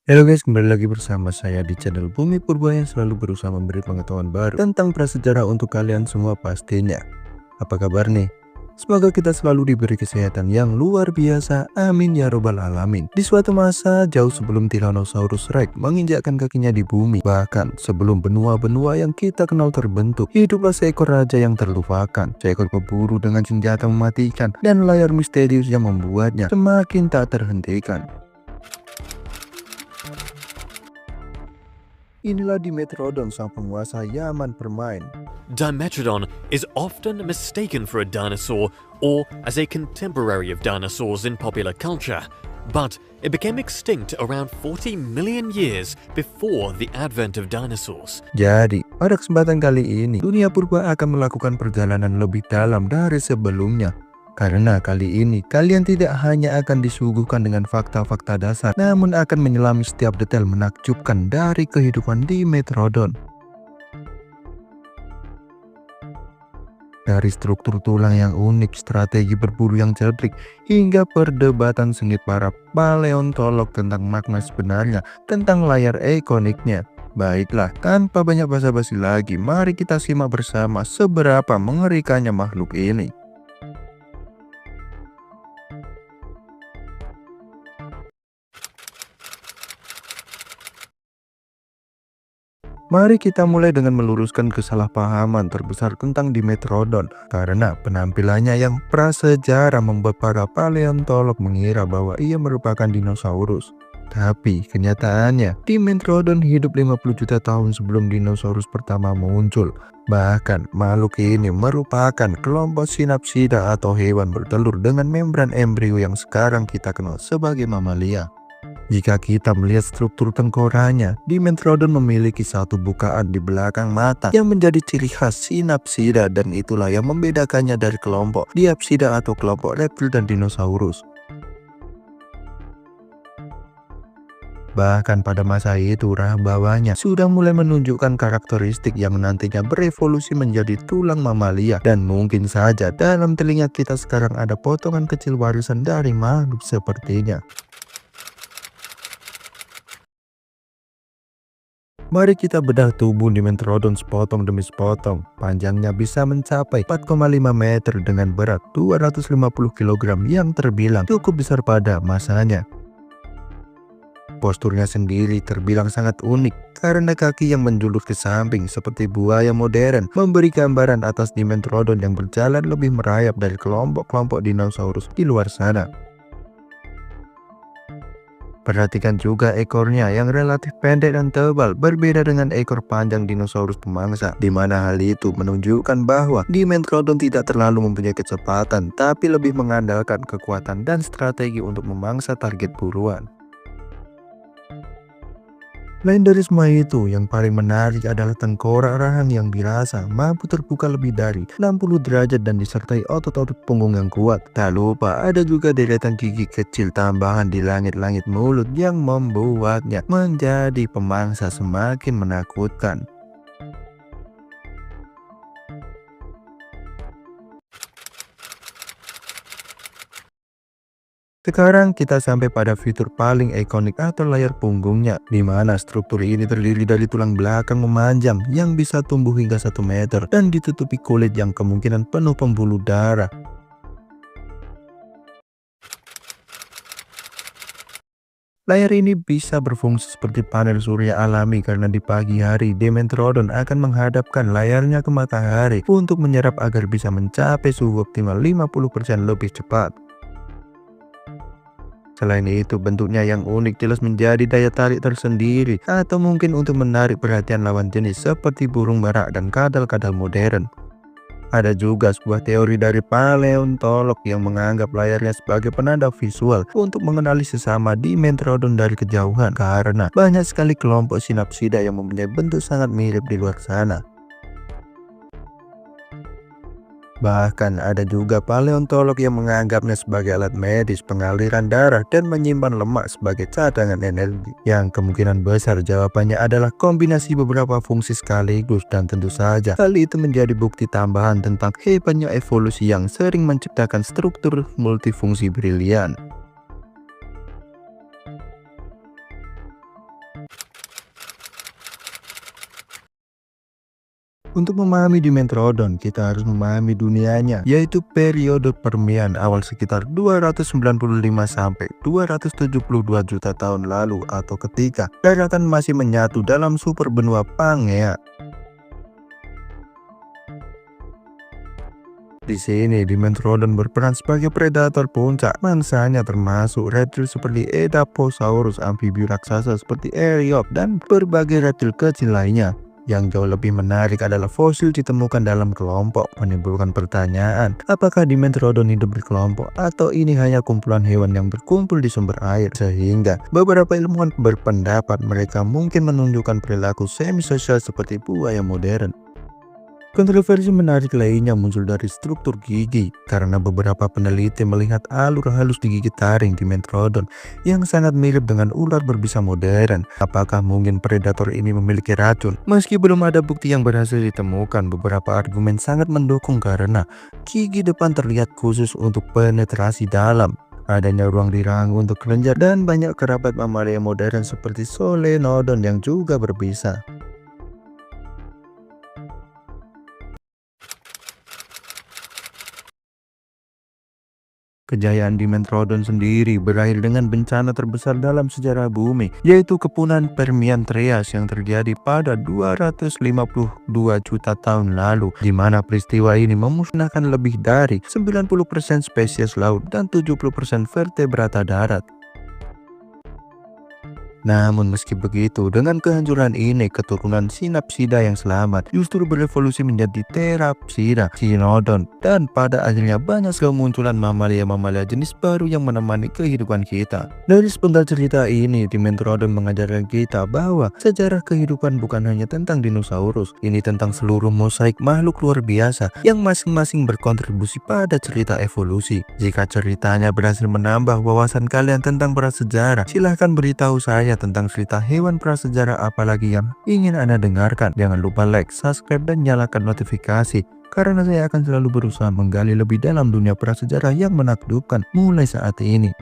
Halo guys, kembali lagi bersama saya di channel Bumi Purba yang selalu berusaha memberi pengetahuan baru tentang prasejarah untuk kalian semua pastinya. Apa kabar nih? Semoga kita selalu diberi kesehatan yang luar biasa, amin ya robbal alamin. Di suatu masa jauh sebelum Tyrannosaurus Rex menginjakkan kakinya di bumi, bahkan sebelum benua-benua yang kita kenal terbentuk, hiduplah seekor raja yang terlupakan, seekor pemburu dengan senjata mematikan, dan layar misterius yang membuatnya semakin tak terhentikan. Inilah Dimetrodon, sang penguasa Yaman permain. Dimetrodon is often mistaken for a dinosaur or as a contemporary of dinosaurs in popular culture, but it became extinct around 40 million years before the advent of dinosaurs. Jadi, pada kesempatan kali ini, dunia purba akan melakukan perjalanan lebih dalam dari sebelumnya. Karena kali ini, kalian tidak hanya akan disuguhkan dengan fakta-fakta dasar, namun akan menyelami setiap detail menakjubkan dari kehidupan Dimetrodon. Dari struktur tulang yang unik, strategi berburu yang cerdik, hingga perdebatan sengit para paleontolog tentang makna sebenarnya tentang layar ikoniknya. Baiklah, tanpa banyak basa-basi lagi, mari kita simak bersama seberapa mengerikannya makhluk ini. Mari kita mulai dengan meluruskan kesalahpahaman terbesar tentang Dimetrodon, karena penampilannya yang prasejarah membuat para paleontolog mengira bahwa ia merupakan dinosaurus. Tapi kenyataannya, Dimetrodon hidup 50 juta tahun sebelum dinosaurus pertama muncul. Bahkan makhluk ini merupakan kelompok Synapsida atau hewan bertelur dengan membran embrio yang sekarang kita kenal sebagai mamalia. Jika kita melihat struktur tengkoraknya, Dimetrodon memiliki satu bukaan di belakang mata yang menjadi ciri khas Synapsida, dan itulah yang membedakannya dari kelompok Diapsida atau kelompok reptil dan dinosaurus. Bahkan pada masa itu, rahang bawahnya sudah mulai menunjukkan karakteristik yang nantinya berevolusi menjadi tulang mamalia, dan mungkin saja dalam telinga kita sekarang ada potongan kecil warisan dari makhluk sepertinya. Mari kita bedah tubuh Dimetrodon sepotong demi sepotong. Panjangnya bisa mencapai 4,5 meter dengan berat 250 kg yang terbilang cukup besar pada masanya. Posturnya sendiri terbilang sangat unik karena kaki yang menjulur ke samping seperti buaya modern memberi gambaran atas Dimetrodon yang berjalan lebih merayap dari kelompok-kelompok dinosaurus di luar sana. Perhatikan juga ekornya yang relatif pendek dan tebal, berbeda dengan ekor panjang dinosaurus pemangsa, di mana hal itu menunjukkan bahwa Dimetrodon tidak terlalu mempunyai kecepatan, tapi lebih mengandalkan kekuatan dan strategi untuk memangsa target buruan. Lain dari semua itu, yang paling menarik adalah tengkorak rahang yang dirasa mampu terbuka lebih dari 60 derajat dan disertai otot-otot punggung yang kuat. Tak lupa ada juga deretan gigi kecil tambahan di langit-langit mulut yang membuatnya menjadi pemangsa semakin menakutkan. Sekarang kita sampai pada fitur paling ikonik atau layar punggungnya, di mana struktur ini terdiri dari tulang belakang memanjang yang bisa tumbuh hingga 1 meter dan ditutupi kulit yang kemungkinan penuh pembuluh darah. Layar ini bisa berfungsi seperti panel surya alami karena di pagi hari Dimetrodon akan menghadapkan layarnya ke matahari untuk menyerap agar bisa mencapai suhu optimal 50% lebih cepat. Selain itu, bentuknya yang unik jelas menjadi daya tarik tersendiri, atau mungkin untuk menarik perhatian lawan jenis seperti burung merak dan kadal-kadal modern. Ada juga sebuah teori dari paleontolog yang menganggap layarnya sebagai penanda visual untuk mengenali sesama Dimetrodon dari kejauhan, karena banyak sekali kelompok Synapsida yang mempunyai bentuk sangat mirip di luar sana. Bahkan ada juga paleontolog yang menganggapnya sebagai alat medis pengaliran darah dan menyimpan lemak sebagai cadangan energi. Yang kemungkinan besar jawabannya adalah kombinasi beberapa fungsi sekaligus, dan tentu saja hal itu menjadi bukti tambahan tentang hebatnya evolusi yang sering menciptakan struktur multifungsi brilian. Untuk memahami Dimetrodon, kita harus memahami dunianya, yaitu periode Permian awal sekitar 295 sampai 272 juta tahun lalu atau ketika daratan masih menyatu dalam superbenua Pangea. Di sini, Dimetrodon berperan sebagai predator puncak. Mangsanya termasuk reptil seperti Edaphosaurus, amfibi raksasa seperti Eriop, dan berbagai reptil kecil lainnya. Yang jauh lebih menarik adalah fosil ditemukan dalam kelompok, menimbulkan pertanyaan, apakah Dimetrodon hidup berkelompok atau ini hanya kumpulan hewan yang berkumpul di sumber air, sehingga beberapa ilmuwan berpendapat mereka mungkin menunjukkan perilaku semi-sosial seperti buaya modern. Kontroversi menarik lainnya muncul dari struktur gigi, karena beberapa peneliti melihat alur halus di gigi taring Dimetrodon yang sangat mirip dengan ular berbisa modern. Apakah mungkin predator ini memiliki racun? Meski belum ada bukti yang berhasil ditemukan, beberapa argumen sangat mendukung karena gigi depan terlihat khusus untuk penetrasi dalam. Adanya ruang di rahang untuk kelenjar dan banyak kerabat mamalia modern seperti Solenodon yang juga berbisa. Kejayaan Dimetrodon sendiri berakhir dengan bencana terbesar dalam sejarah bumi, yaitu kepunahan Permian Trias yang terjadi pada 252 juta tahun lalu, di mana peristiwa ini memusnahkan lebih dari 90% spesies laut dan 70% vertebrata darat. Namun meski begitu, dengan kehancuran ini, keturunan Synapsida yang selamat justru berevolusi menjadi Therapsida, Cynodon, dan pada akhirnya banyak kemunculan mamalia-mamalia jenis baru yang menemani kehidupan kita. Dari sepenggal cerita ini, Dimetrodon mengajarkan kita bahwa sejarah kehidupan bukan hanya tentang dinosaurus, ini tentang seluruh mosaik makhluk luar biasa yang masing-masing berkontribusi pada cerita evolusi. Jika ceritanya berhasil menambah wawasan kalian tentang prasejarah, silahkan beritahu saya tentang cerita hewan prasejarah apalagi yang ingin Anda dengarkan. Jangan lupa like, subscribe, dan nyalakan notifikasi, karena saya akan selalu berusaha menggali lebih dalam dunia prasejarah yang menakjubkan mulai saat ini.